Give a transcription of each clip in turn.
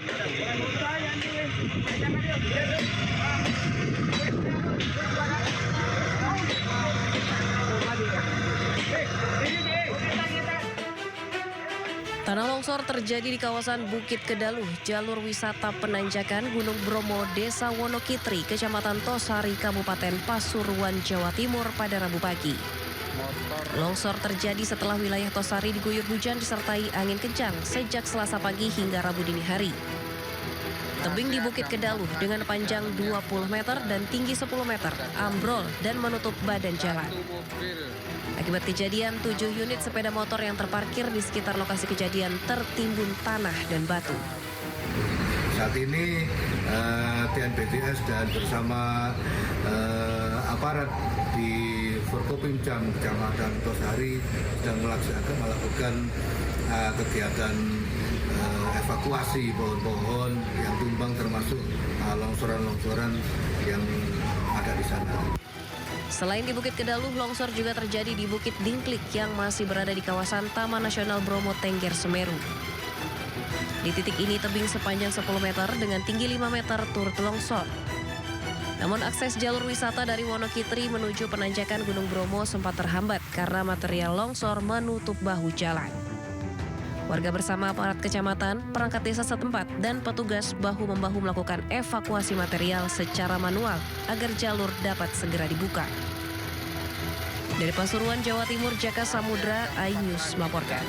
Tanah longsor terjadi di kawasan Bukit Kedaluh, jalur wisata penanjakan Gunung Bromo, Desa Wonokitri, Kecamatan Tosari, Kabupaten Pasuruan, Jawa Timur pada Rabu pagi. Longsor terjadi setelah wilayah Tosari diguyur hujan disertai angin kencang sejak Selasa pagi hingga Rabu dini hari. Tebing di Bukit Kedaluh dengan panjang 20 meter dan tinggi 10 meter ambrol dan menutup badan jalan. Akibat kejadian, 7 unit sepeda motor yang terparkir di sekitar lokasi kejadian tertimbun tanah dan batu. Saat ini TNBTS dan bersama aparat di Forkopimcam Kecamatan Tosari sedang melakukan kegiatan evakuasi pohon-pohon yang tumbang termasuk longsoran-longsoran yang ada di sana. Selain di Bukit Kedaluh, longsor juga terjadi di Bukit Dingklik yang masih berada di kawasan Taman Nasional Bromo Tengger Semeru. Di titik ini tebing sepanjang 10 meter dengan tinggi 5 meter turut longsor. Namun akses jalur wisata dari Wonokitri menuju penanjakan Gunung Bromo sempat terhambat karena material longsor menutup bahu jalan. Warga bersama aparat kecamatan, perangkat desa setempat, dan petugas bahu-membahu melakukan evakuasi material secara manual agar jalur dapat segera dibuka. Dari Pasuruan, Jawa Timur, Jaka Samudra, iNews melaporkan.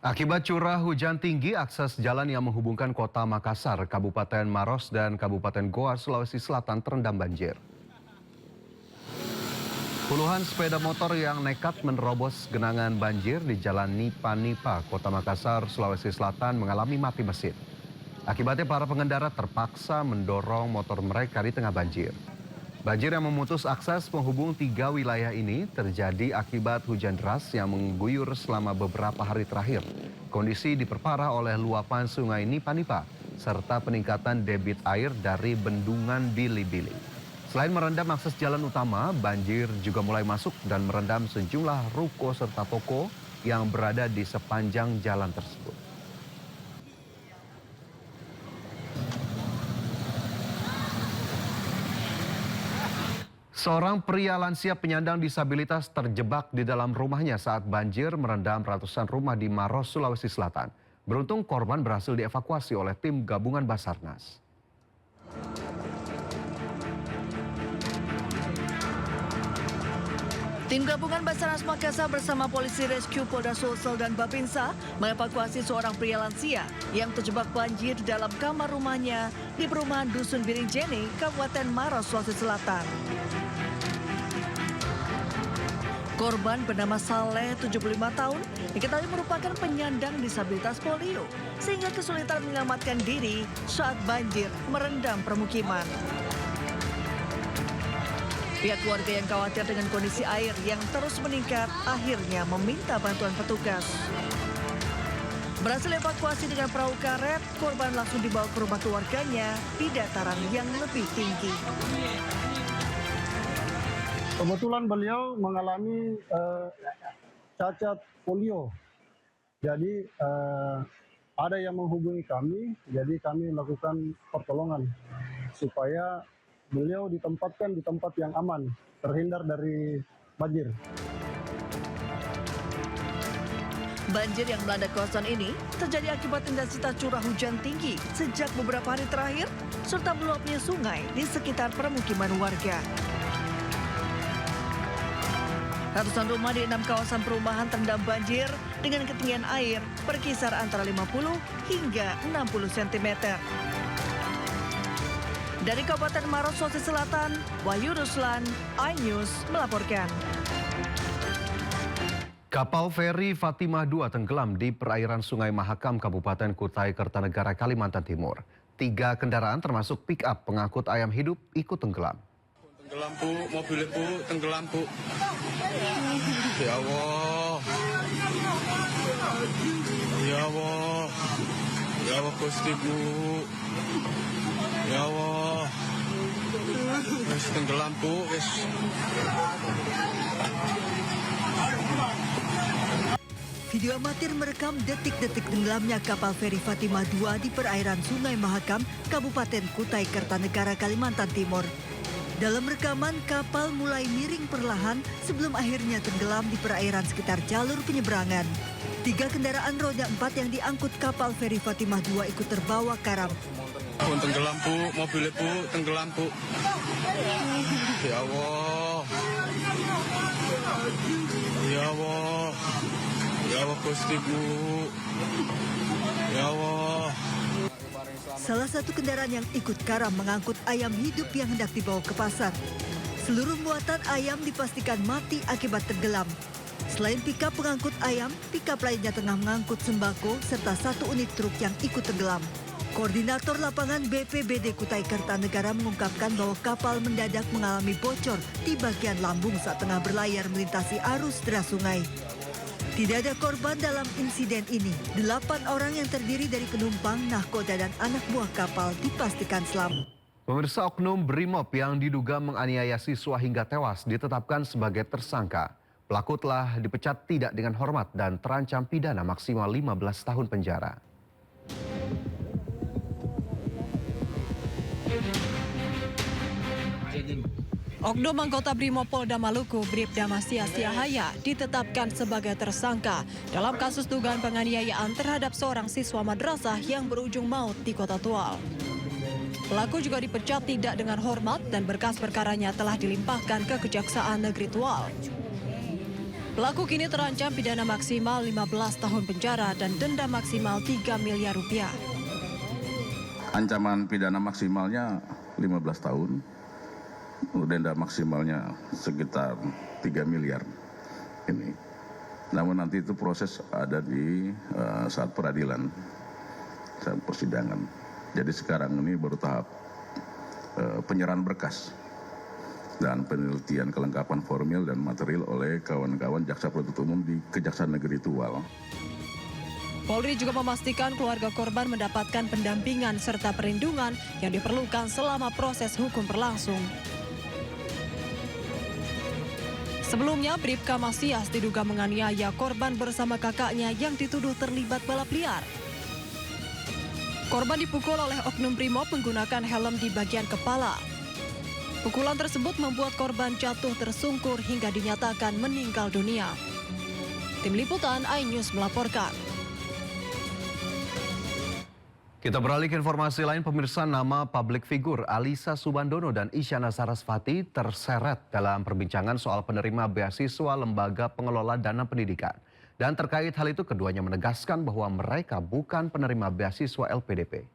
Akibat curah hujan tinggi, akses jalan yang menghubungkan kota Makassar, Kabupaten Maros, dan Kabupaten Goa, Sulawesi Selatan terendam banjir. Puluhan sepeda motor yang nekat menerobos genangan banjir di Jalan Nipa-Nipa, Kota Makassar, Sulawesi Selatan mengalami mati mesin. Akibatnya para pengendara terpaksa mendorong motor mereka di tengah banjir. Banjir yang memutus akses penghubung 3 wilayah ini terjadi akibat hujan deras yang mengguyur selama beberapa hari terakhir. Kondisi diperparah oleh luapan sungai Nipa-Nipa serta peningkatan debit air dari bendungan Bili-Bili. Selain merendam akses jalan utama, banjir juga mulai masuk dan merendam sejumlah ruko serta toko yang berada di sepanjang jalan tersebut. Seorang pria lansia penyandang disabilitas terjebak di dalam rumahnya saat banjir merendam ratusan rumah di Maros, Sulawesi Selatan. Beruntung korban berhasil dievakuasi oleh tim gabungan Basarnas. Tim gabungan Basarnas Makassar bersama polisi rescue Polda Sulsel dan Bapinsa mengevakuasi seorang pria lansia yang terjebak banjir di dalam kamar rumahnya di perumahan Dusun Biringjeni, Kabupaten Maros, Sulawesi Selatan. Korban bernama Saleh, 75 tahun, diketahui merupakan penyandang disabilitas polio, sehingga kesulitan menyelamatkan diri saat banjir merendam permukiman. Pihak keluarga yang khawatir dengan kondisi air yang terus meningkat akhirnya meminta bantuan petugas. Berhasil evakuasi dengan perahu karet, korban langsung dibawa ke rumah keluarganya di dataran yang lebih tinggi. Kebetulan beliau mengalami cacat polio. Jadi ada yang menghubungi kami, jadi kami melakukan pertolongan supaya beliau ditempatkan di tempat yang aman, terhindar dari banjir. Banjir yang melanda kawasan ini terjadi akibat intensitas curah hujan tinggi sejak beberapa hari terakhir, serta meluapnya sungai di sekitar permukiman warga. Ratusan rumah di 6 kawasan perumahan terendam banjir dengan ketinggian air berkisar antara 50 hingga 60 cm. Dari Kabupaten Maros, Sulawesi Selatan, Wahyu Ruslan, iNews melaporkan. Kapal feri Fatimah II tenggelam di perairan Sungai Mahakam, Kabupaten Kutai Kartanegara, Kalimantan Timur. 3 kendaraan termasuk pick-up pengangkut ayam hidup ikut tenggelam. Tenggelam, Bu. Mobilnya, Bu. Tenggelam, Bu. Ya Allah. Ya Allah. Ya Allah, Gusti, Bu. Ya Allah. Wis tenggelam, Bu. Wis. Video amatir merekam detik-detik tenggelamnya kapal feri Fatimah II di perairan Sungai Mahakam, Kabupaten Kutai Kartanegara, Kalimantan Timur. Dalam rekaman, kapal mulai miring perlahan sebelum akhirnya tenggelam di perairan sekitar jalur penyeberangan. 3 kendaraan roda 4 yang diangkut kapal feri Fatimah II ikut terbawa karam. Pun tenggelam bu, mobilnya bu, tenggelam bu. Ya Allah. Ya Allah. Ya Allah Gusti bu. Ya Allah. Salah satu kendaraan yang ikut karam mengangkut ayam hidup yang hendak dibawa ke pasar. Seluruh muatan ayam dipastikan mati akibat tenggelam. Selain pikap pengangkut ayam, pikap lainnya tengah mengangkut sembako serta 1 unit truk yang ikut tenggelam. Koordinator lapangan BPBD Kutai Kartanegara mengungkapkan bahwa kapal mendadak mengalami bocor di bagian lambung saat tengah berlayar melintasi arus deras sungai. Tidak ada korban dalam insiden ini. 8 orang yang terdiri dari penumpang, nahkoda, dan anak buah kapal dipastikan selamat. Pemirsa, oknum Brimob yang diduga menganiaya siswa hingga tewas ditetapkan sebagai tersangka. Pelaku telah dipecat tidak dengan hormat dan terancam pidana maksimal 15 tahun penjara. Oknum anggota Brimob Polda Maluku, Bribda Mastia Siahaya, ditetapkan sebagai tersangka dalam kasus dugaan penganiayaan terhadap seorang siswa madrasah yang berujung maut di Kota Tual. Pelaku juga dipecat tidak dengan hormat dan berkas perkaranya telah dilimpahkan ke Kejaksaan Negeri Tual. Pelaku kini terancam pidana maksimal 15 tahun penjara dan denda maksimal 3 miliar rupiah. Ancaman pidana maksimalnya 15 tahun. Denda maksimalnya sekitar 3 miliar ini. Namun nanti itu proses ada di saat peradilan, saat persidangan. Jadi sekarang ini baru tahap penyerahan berkas dan penelitian kelengkapan formil dan material oleh kawan-kawan Jaksa Penuntut Umum di Kejaksaan Negeri Tual. Polri juga memastikan keluarga korban mendapatkan pendampingan serta perlindungan yang diperlukan selama proses hukum berlangsung. Sebelumnya, Bribka Masias diduga menganiaya korban bersama kakaknya yang dituduh terlibat balap liar. Korban dipukul oleh oknum Brimob menggunakan helm di bagian kepala. Pukulan tersebut membuat korban jatuh tersungkur hingga dinyatakan meninggal dunia. Tim Liputan iNews melaporkan. Kita beralih ke informasi lain, pemirsa. Nama publik figur Alisa Subandono dan Isyana Sarasvati terseret dalam perbincangan soal penerima beasiswa Lembaga Pengelola Dana Pendidikan. Dan terkait hal itu, keduanya menegaskan bahwa mereka bukan penerima beasiswa LPDP.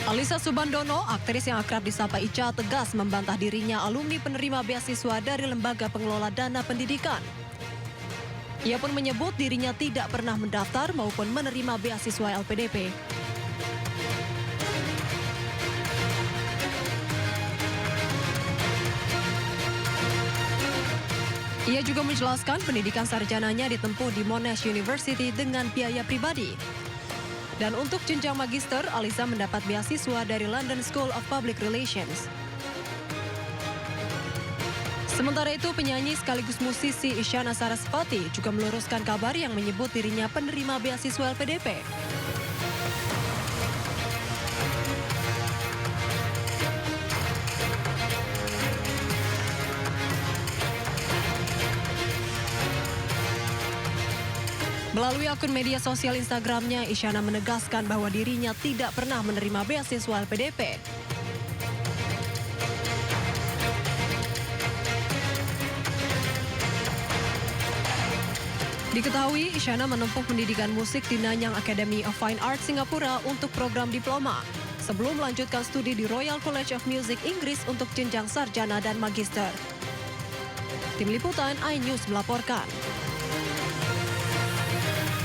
Alisa Subandono, aktris yang akrab disapa Ica, tegas membantah dirinya alumni penerima beasiswa dari Lembaga Pengelola Dana Pendidikan. Ia pun menyebut dirinya tidak pernah mendaftar maupun menerima beasiswa LPDP. Ia juga menjelaskan pendidikan sarjananya ditempuh di Monash University dengan biaya pribadi. Dan untuk jenjang magister, Alisa mendapat beasiswa dari London School of Public Relations. Sementara itu, penyanyi sekaligus musisi Isyana Sarasvati juga meluruskan kabar yang menyebut dirinya penerima beasiswa LPDP. Melalui akun media sosial Instagramnya, Isyana menegaskan bahwa dirinya tidak pernah menerima beasiswa LPDP. Diketahui, Isyana menempuh pendidikan musik di Nanyang Academy of Fine Arts Singapura untuk program diploma, sebelum melanjutkan studi di Royal College of Music Inggris untuk jenjang sarjana dan magister. Tim Liputan iNews melaporkan.